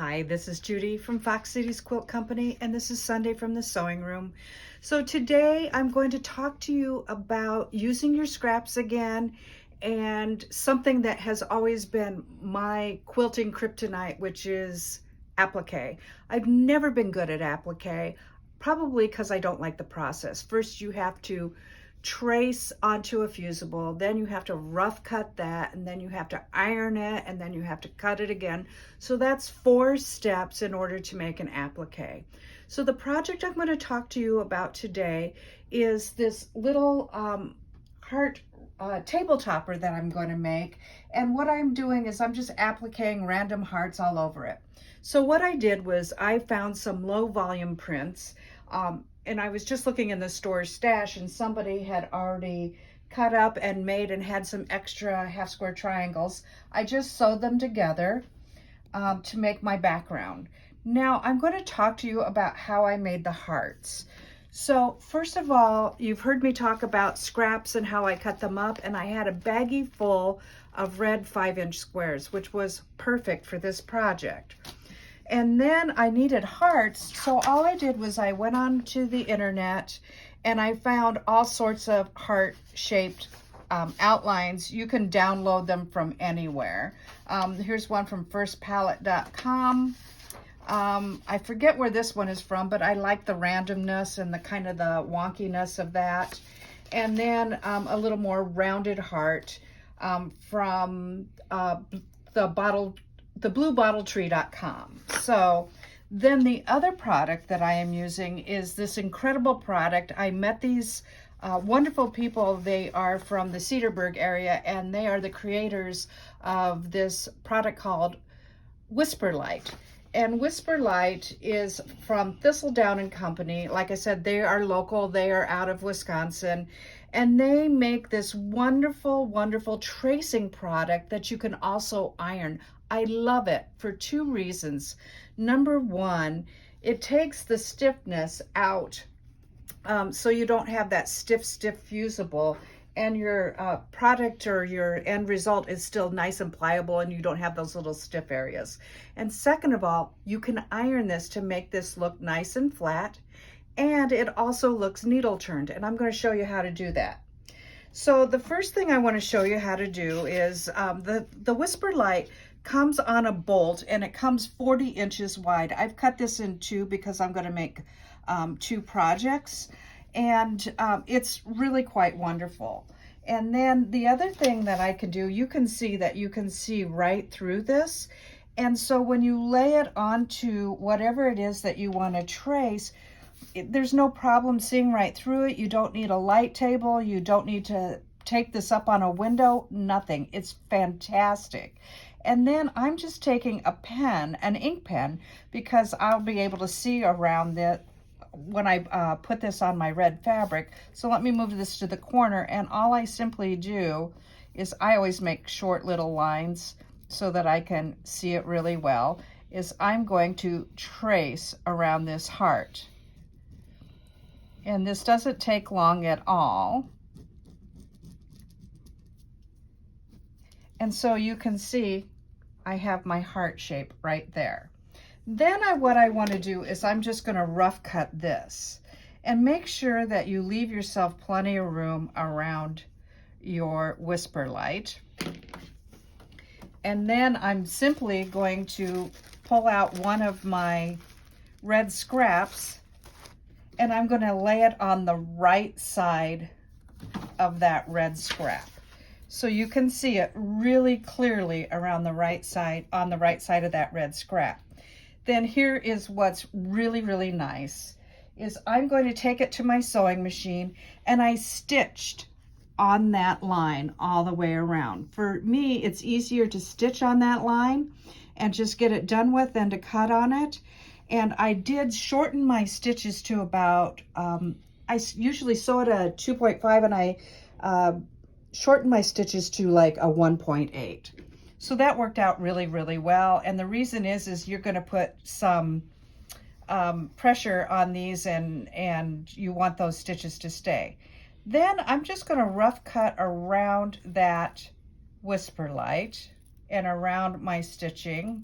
Hi, this is Judy from Fox Cities Quilt Company, and this is Sunday from the Sewing Room. So today I'm going to talk to you about using your scraps again and something that has always been my quilting kryptonite, which is applique. I've never been good at applique, probably because I don't like the process. First, you have to trace onto a fusible, then you have to rough cut that, and then you have to iron it, and then you have to cut it again. So that's 4 steps in order to make an applique. So the project I'm going to talk to you about today is this little heart table topper that I'm going to make, and what I'm doing is I'm just appliquing random hearts all over it. So what I did was I found some low volume prints, and I was just looking in the store stash, and somebody had already cut up and made and had some extra half square triangles. I just sewed them together to make my background. Now I'm going to talk to you about how I made the hearts. So first of all, you've heard me talk about scraps and how I cut them up, and I had a baggie full of red 5-inch squares, which was perfect for this project. And then I needed hearts, so all I did was I went on to the internet and I found all sorts of heart-shaped outlines. You can download them from anywhere. Here's one from firstpalette.com. I forget where this one is from, but I like the randomness and the kind of the wonkiness of that. And then a little more rounded heart from thebluebottletree.com. So then the other product that I am using is this incredible product. I met these wonderful people. They are from the Cedarburg area, and they are the creators of this product called Whisperlite. And Whisperlite is from Thistledown and Company. Like I said, they are local. They are out of Wisconsin. And they make this wonderful, wonderful tracing product that you can also iron. I love it for 2 reasons. Number one, it takes the stiffness out, so you don't have that stiff fusible, and your product or your end result is still nice and pliable, and you don't have those little stiff areas. And second of all, you can iron this to make this look nice and flat, and it also looks needle turned, and I'm going to show you how to do that. So the first thing I want to show you how to do is the Whisperlite comes on a bolt, and it comes 40 inches wide. I've cut this in 2 because I'm going to make 2 projects, and it's really quite wonderful. And then the other thing that I can do, you can see right through this. And so when you lay it onto whatever it is that you want to trace, there's no problem seeing right through it. You don't need a light table. You don't need to take this up on a window, nothing. It's fantastic. And then I'm just taking a pen, an ink pen, because I'll be able to see around it when I put this on my red fabric. So let me move this to the corner, and all I simply do is I always make short little lines so that I can see it really well, is I'm going to trace around this heart. And this doesn't take long at all. And so you can see I have my heart shape right there. Then what I want to do is I'm just going to rough cut this, and make sure that you leave yourself plenty of room around your Whisperlite. And then I'm simply going to pull out one of my red scraps, and I'm going to lay it on the right side of that red scrap. So you can see it really clearly around the right side, on the right side of that red scrap. Then here is what's really, really nice, is I'm going to take it to my sewing machine, and I stitched on that line all the way around. For me, it's easier to stitch on that line and just get it done with than to cut on it. And I did shorten my stitches to about, I usually sew at a 2.5, and I shortened my stitches to like a 1.8. So that worked out really, really well. And the reason is you're going to put some pressure on these, and you want those stitches to stay. Then I'm just going to rough cut around that Whisperlite and around my stitching.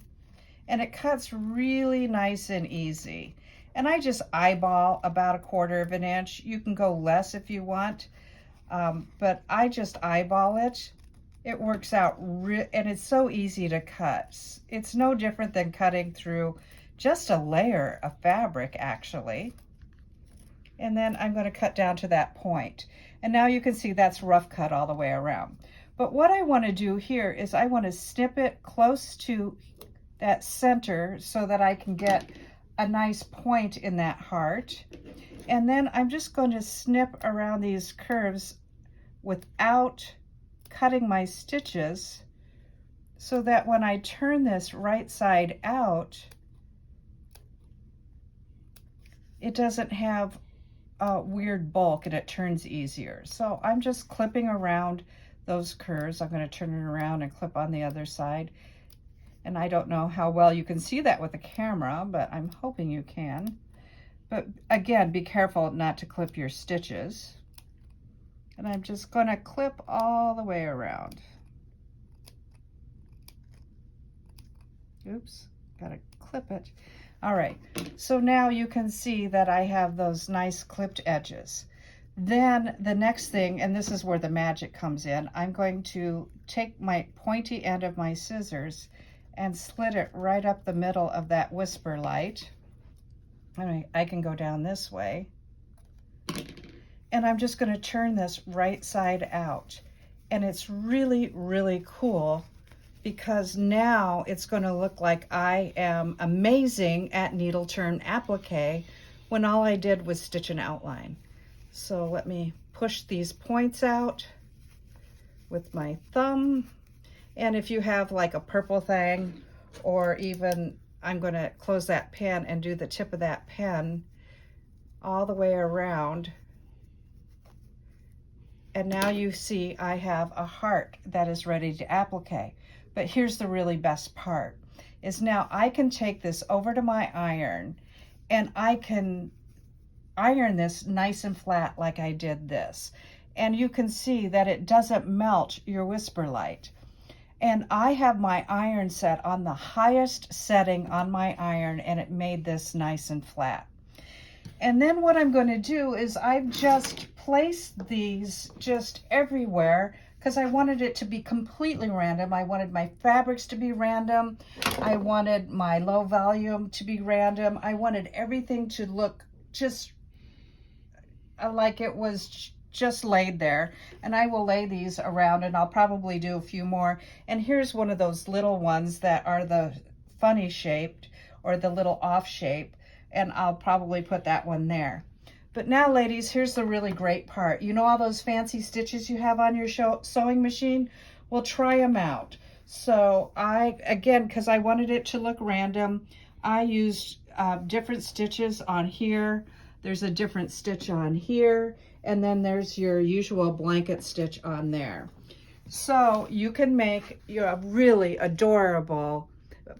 and it cuts really nice and easy. And I just eyeball about 1/4 of an inch. You can go less if you want, but I just eyeball it. It works out, and it's so easy to cut. It's no different than cutting through just a layer of fabric, actually. And then I'm going to cut down to that point. And now you can see that's rough cut all the way around. But what I want to do here is I want to snip it close to that center so that I can get a nice point in that heart. And then I'm just going to snip around these curves without cutting my stitches, so that when I turn this right side out, it doesn't have a weird bulk and it turns easier. So I'm just clipping around those curves. I'm going to turn it around and clip on the other side. And I don't know how well you can see that with the camera, but I'm hoping you can. But again, be careful not to clip your stitches. And I'm just going to clip all the way around. Oops, got to clip it. All right, so now you can see that I have those nice clipped edges. Then the next thing, and this is where the magic comes in, I'm going to take my pointy end of my scissors and slit it right up the middle of that Whisperlite. I can go down this way. And I'm just going to turn this right side out. And it's really, really cool because now it's going to look like I am amazing at needle turn applique when all I did was stitch an outline. So let me push these points out with my thumb. And if you have like a purple thing, or even I'm going to close that pen and do the tip of that pen all the way around. And now you see I have a heart that is ready to applique. But here's the really best part, is now I can take this over to my iron and I can iron this nice and flat like I did this. And you can see that it doesn't melt your Whisperlite. And I have my iron set on the highest setting on my iron, and it made this nice and flat. And then what I'm going to do is I've just placed these just everywhere because I wanted it to be completely random. I wanted my fabrics to be random. I wanted my low volume to be random. I wanted everything to look just like it was just laid there. And I will lay these around, and I'll probably do a few more. And here's one of those little ones that are the funny shaped or the little off shape. And I'll probably put that one there. But now, ladies, here's the really great part. You know all those fancy stitches you have on your sewing machine? Well, try them out. So again, because I wanted it to look random, I used different stitches on here. There's a different stitch on here. And then there's your usual blanket stitch on there. So you can make your really adorable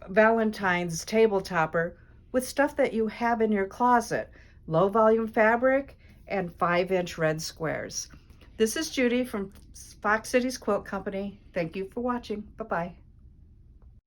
Valentine's table topper with stuff that you have in your closet, low volume fabric and 5-inch red squares. This is Judy from Fox Cities Quilt Company. Thank you for watching. Bye-bye.